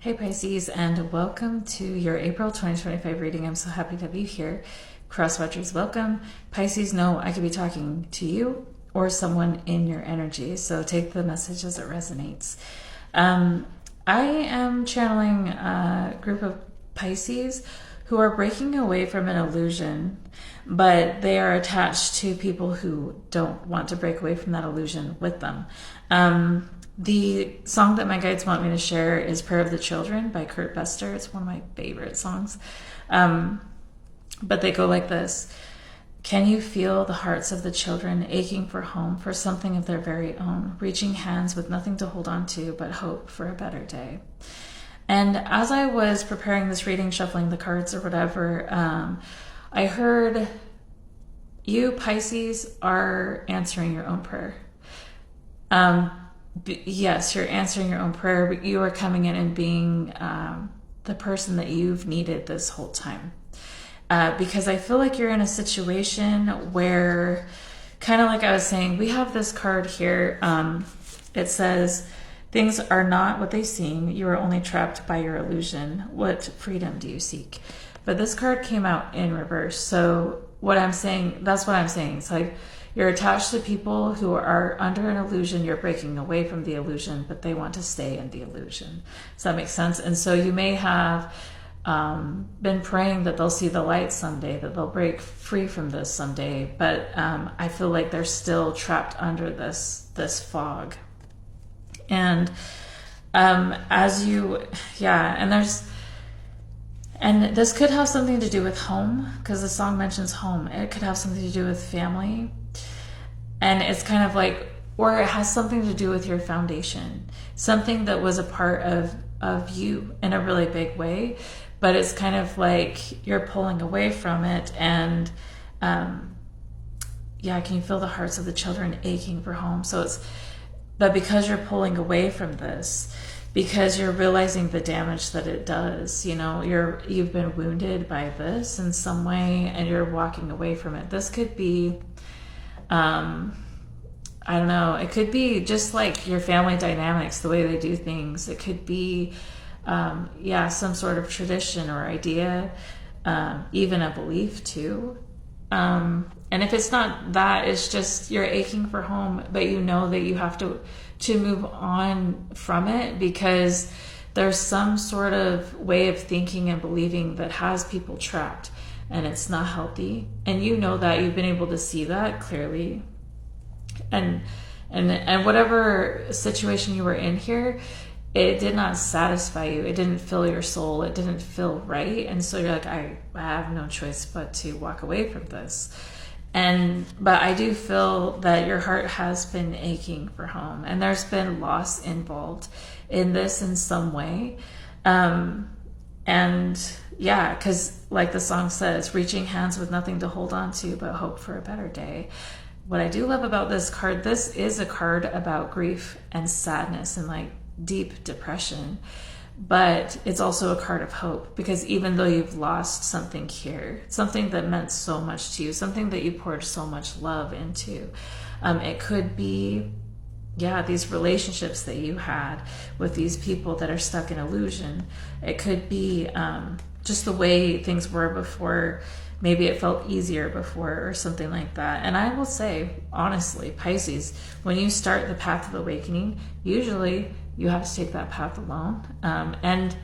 Hey Pisces, and welcome to your April 2025 reading. I'm so happy to have you here. Crosswatchers, welcome. Pisces, know I could be talking to you or someone in your energy, so take the message as it resonates. I am channeling a group of Pisces who are breaking away from an illusion, but they are attached to people who don't want to break away from that illusion with them. The song that my guides want me to share is Prayer of the Children by Kurt Bester. It's one of my favorite songs. But they go like this. Can you feel the hearts of the children aching for home, for something of their very own, reaching hands with nothing to hold on to but hope for a better day? And as I was preparing this reading, shuffling the cards or whatever, I heard you, Pisces, are answering your own prayer. Yes, you're answering your own prayer, but you are coming in and being the person that you've needed this whole time. Because I feel like you're in a situation where, kind of like I was saying, we have this card here. It says, things are not what they seem. You are only trapped by your illusion. What freedom do you seek? But this card came out in reverse. So what I'm saying, that's what I'm saying. It's like, you're attached to people who are under an illusion. You're breaking away from the illusion, but they want to stay in the illusion. Does that make sense? And so you may have been praying that they'll see the light someday, that they'll break free from this someday. But I feel like they're still trapped under this fog. And as you, and this could have something to do with home, because the song mentions home. It could have something to do with family. And it's kind of like, or it has something to do with your foundation, something that was a part of you in a really big way, but it's kind of like you're pulling away from it. And can you feel the hearts of the children aching for home? But because you're pulling away from this, because you're realizing the damage that it does, you've been wounded by this in some way and you're walking away from it. This could be, I don't know, it could be just like your family dynamics, the way they do things. It could be, some sort of tradition or idea, even a belief too. And if it's not that, it's just you're aching for home, but you know that you have to move on from it because there's some sort of way of thinking and believing that has people trapped, and it's not healthy. And you know that, you've been able to see that clearly. And whatever situation you were in here, it did not satisfy you. It didn't fill your soul. It didn't feel right. And so you're like, I have no choice but to walk away from this. But I do feel that your heart has been aching for home, and there's been loss involved in this in some way. Because like the song says, reaching hands with nothing to hold on to but hope for a better day. What I do love about this card, this is a card about grief and sadness and like deep depression, but it's also a card of hope, because even though you've lost something here, something that meant so much to you, something that you poured so much love into, it could be these relationships that you had with these people that are stuck in illusion. It could be just the way things were before. Maybe it felt easier before or something like that. And I will say, honestly, Pisces, when you start the path of awakening, usually you have to take that path alone. And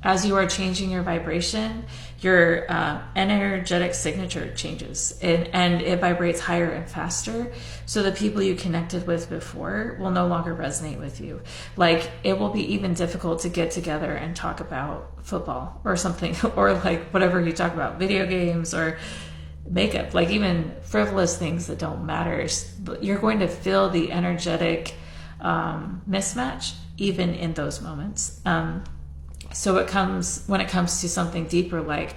as you are changing your vibration, your energetic signature changes, and it vibrates higher and faster. So the people you connected with before will no longer resonate with you. Like, it will be even difficult to get together and talk about football or something, or like whatever you talk about, video games or makeup, like even frivolous things that don't matter. You're going to feel the energetic mismatch even in those moments. So when it comes to something deeper, like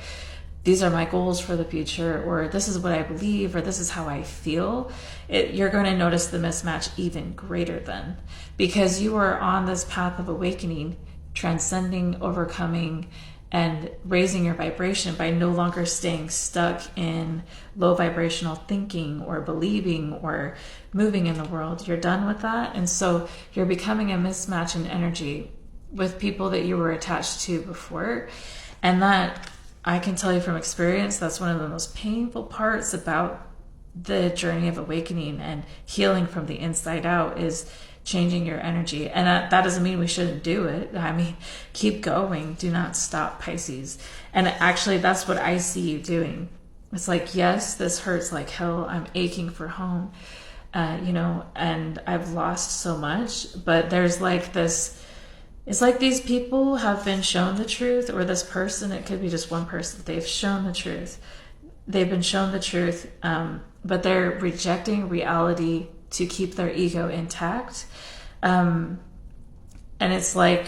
these are my goals for the future, or this is what I believe, or this is how I feel, you're going to notice the mismatch even greater then, because you are on this path of awakening, transcending, overcoming, and raising your vibration by no longer staying stuck in low vibrational thinking or believing or moving in the world. You're done with that. And so you're becoming a mismatch in energy with people that you were attached to before. And that, I can tell you from experience, that's one of the most painful parts about the journey of awakening and healing from the inside out, is changing your energy. And that doesn't mean we shouldn't do it. I mean, keep going. Do not stop, Pisces. And actually, that's what I see you doing. It's like, yes, this hurts like hell. I'm aching for home, and I've lost so much. But there's like this, it's like these people have been shown the truth, or this person, it could be just one person, they've shown the truth. They've been shown the truth, but they're rejecting reality to keep their ego intact. And it's like,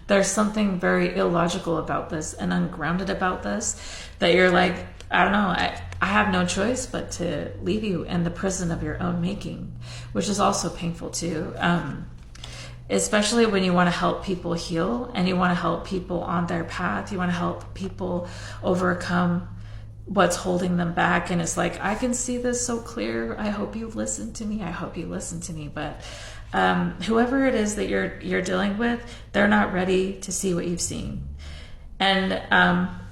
there's something very illogical about this and ungrounded about this, that you're like, I don't know, I have no choice but to leave you in the prison of your own making, which is also painful too. Especially when you want to help people heal and you want to help people on their path. You want to help people overcome what's holding them back. And it's like, I can see this so clear. I hope you listen to me. I hope you listen to me. But whoever it is that you're dealing with, they're not ready to see what you've seen. And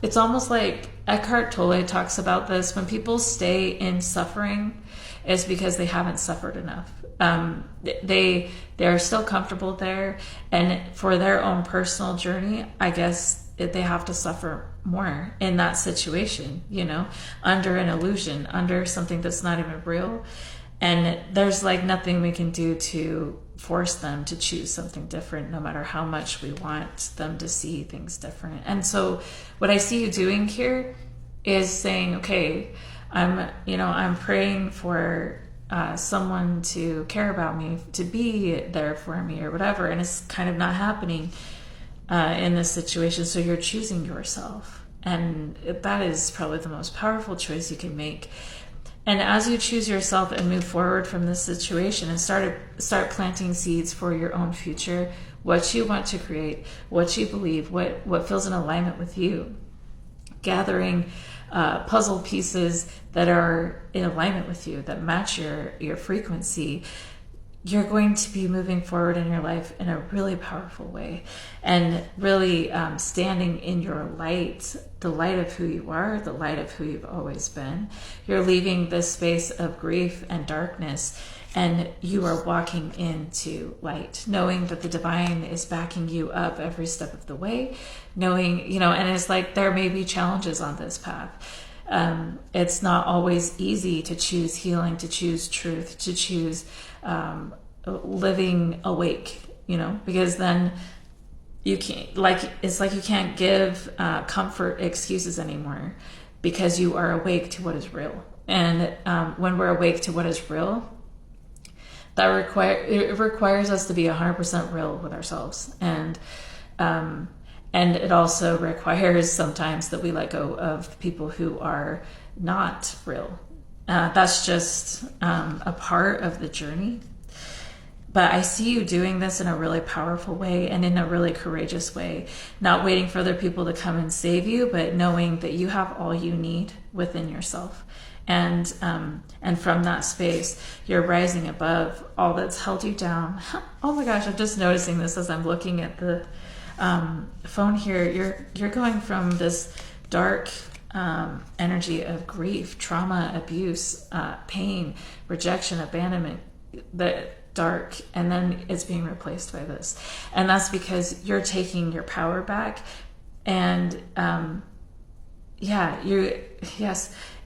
it's almost like Eckhart Tolle talks about this. When people stay in suffering, it's because they haven't suffered enough. They're still comfortable there, and for their own personal journey, I guess they have to suffer more in that situation, under an illusion, under something that's not even real. And there's like nothing we can do to force them to choose something different, no matter how much we want them to see things different. And so what I see you doing here is saying, okay, I'm praying for someone to care about me, to be there for me or whatever. And it's kind of not happening in this situation. So you're choosing yourself. And that is probably the most powerful choice you can make. And as you choose yourself and move forward from this situation and start planting seeds for your own future, what you want to create, what you believe, what feels in alignment with you, gathering puzzle pieces that are in alignment with you, that match your frequency, you're going to be moving forward in your life in a really powerful way, and really standing in your light, the light of who you are, the light of who you've always been. You're leaving this space of grief and darkness, and you are walking into light, knowing that the divine is backing you up every step of the way, knowing, and it's like, there may be challenges on this path. It's not always easy to choose healing, to choose truth, to choose living awake, because then you can't, it's like you can't give comfort excuses anymore, because you are awake to what is real. And when we're awake to what is real, it requires us to be 100% real with ourselves. And it also requires sometimes that we let go of people who are not real. That's just a part of the journey. But I see you doing this in a really powerful way and in a really courageous way, not waiting for other people to come and save you, but knowing that you have all you need within yourself. And from that space, you're rising above all that's held you down. Oh my gosh, I'm just noticing this as I'm looking at the phone here. You're going from this dark energy of grief, trauma, abuse, pain, rejection, abandonment, the dark, and then it's being replaced by this. And that's because you're taking your power back. And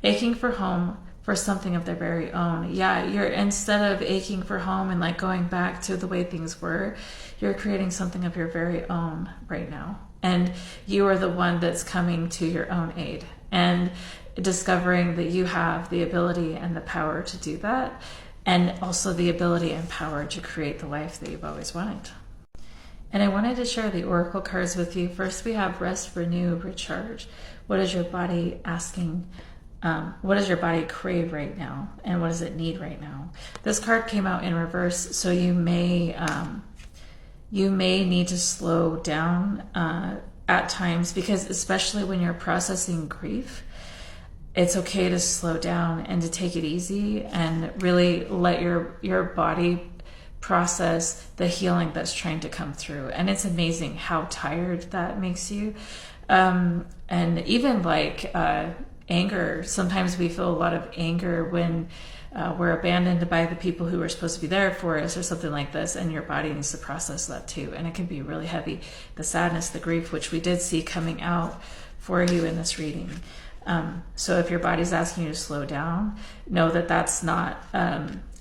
aching for home, for something of their very own. You're, instead of aching for home and like going back to the way things were, you're creating something of your very own right now. And you are the one that's coming to your own aid and discovering that you have the ability and the power to do that, and also the ability and power to create the life that you've always wanted. And I wanted to share the oracle cards with you. First, we have rest, renew, recharge. What is your body asking? What does your body crave right now? And what does it need right now? This card came out in reverse, so you may need to slow down at times, because especially when you're processing grief, it's okay to slow down and to take it easy and really let your body process the healing that's trying to come through. And it's amazing how tired that makes you. And even like anger, sometimes we feel a lot of anger when we're abandoned by the people who are supposed to be there for us or something like this, and your body needs to process that too. And it can be really heavy. The sadness, the grief, which we did see coming out for you in this reading. So if your body's asking you to slow down, know that that's not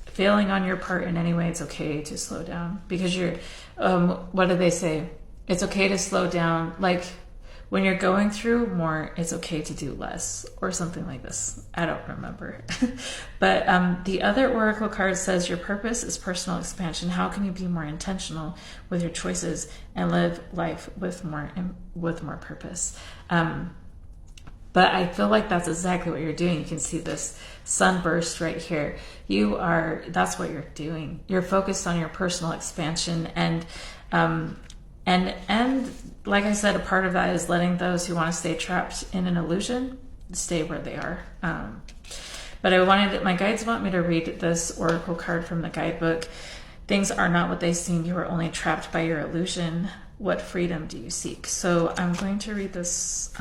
failing on your part in any way. It's okay to slow down, because you're, what do they say? It's okay to slow down. Like when you're going through more, it's okay to do less, or something like this. I don't remember. But the other oracle card says your purpose is personal expansion. How can you be more intentional with your choices and live life with more purpose? But I feel like that's exactly what you're doing. You can see this sunburst right here. That's what you're doing. You're focused on your personal expansion, and like I said, a part of that is letting those who want to stay trapped in an illusion stay where they are. But my guides want me to read this oracle card from the guidebook. Things are not what they seem. You are only trapped by your illusion. What freedom do you seek? So I'm going to read this,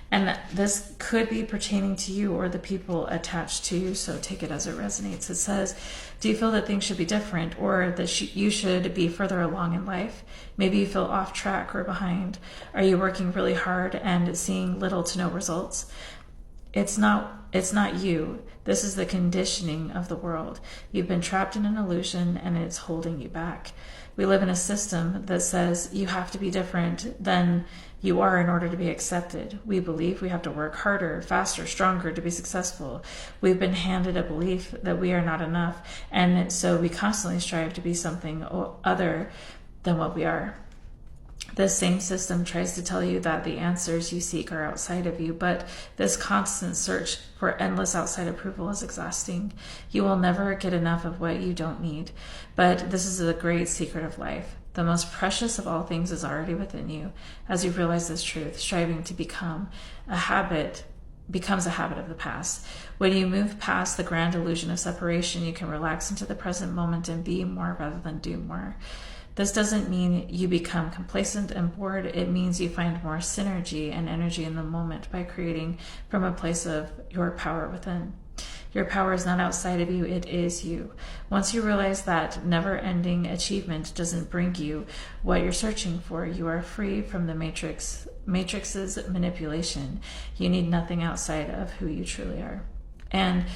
and this could be pertaining to you or the people attached to you, so take it as it resonates. It says, do you feel that things should be different, or that you should be further along in life? Maybe you feel off track or behind. Are you working really hard and seeing little to no results? It's not you. This is the conditioning of the world. You've been trapped in an illusion, and it's holding you back. We live in a system that says you have to be different than you are in order to be accepted. We believe we have to work harder, faster, stronger to be successful. We've been handed a belief that we are not enough, and so we constantly strive to be something other than what we are. This same system tries to tell you that the answers you seek are outside of you, but this constant search for endless outside approval is exhausting. You will never get enough of what you don't need, but this is the great secret of life. The most precious of all things is already within you. As you realize this truth, striving to become a habit becomes a habit of the past. When you move past the grand illusion of separation, you can relax into the present moment and be more rather than do more. This doesn't mean you become complacent and bored. It means you find more synergy and energy in the moment by creating from a place of your power within. Your power is not outside of you, it is you. Once you realize that never-ending achievement doesn't bring you what you're searching for, you are free from the matrix's manipulation. You need nothing outside of who you truly are. And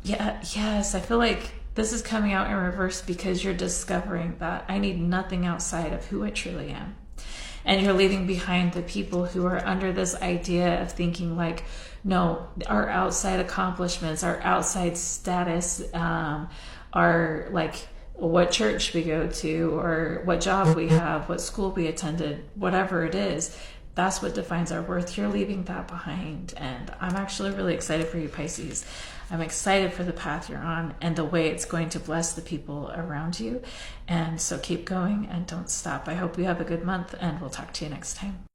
yes, I feel like this is coming out in reverse, because you're discovering that I need nothing outside of who I truly am. And you're leaving behind the people who are under this idea of thinking like, no, our outside accomplishments, our outside status, our like what church we go to, or what job we have, what school we attended, whatever it is, that's what defines our worth. You're leaving that behind. And I'm actually really excited for you, Pisces. I'm excited for the path you're on and the way it's going to bless the people around you. And so keep going and don't stop. I hope you have a good month, and we'll talk to you next time.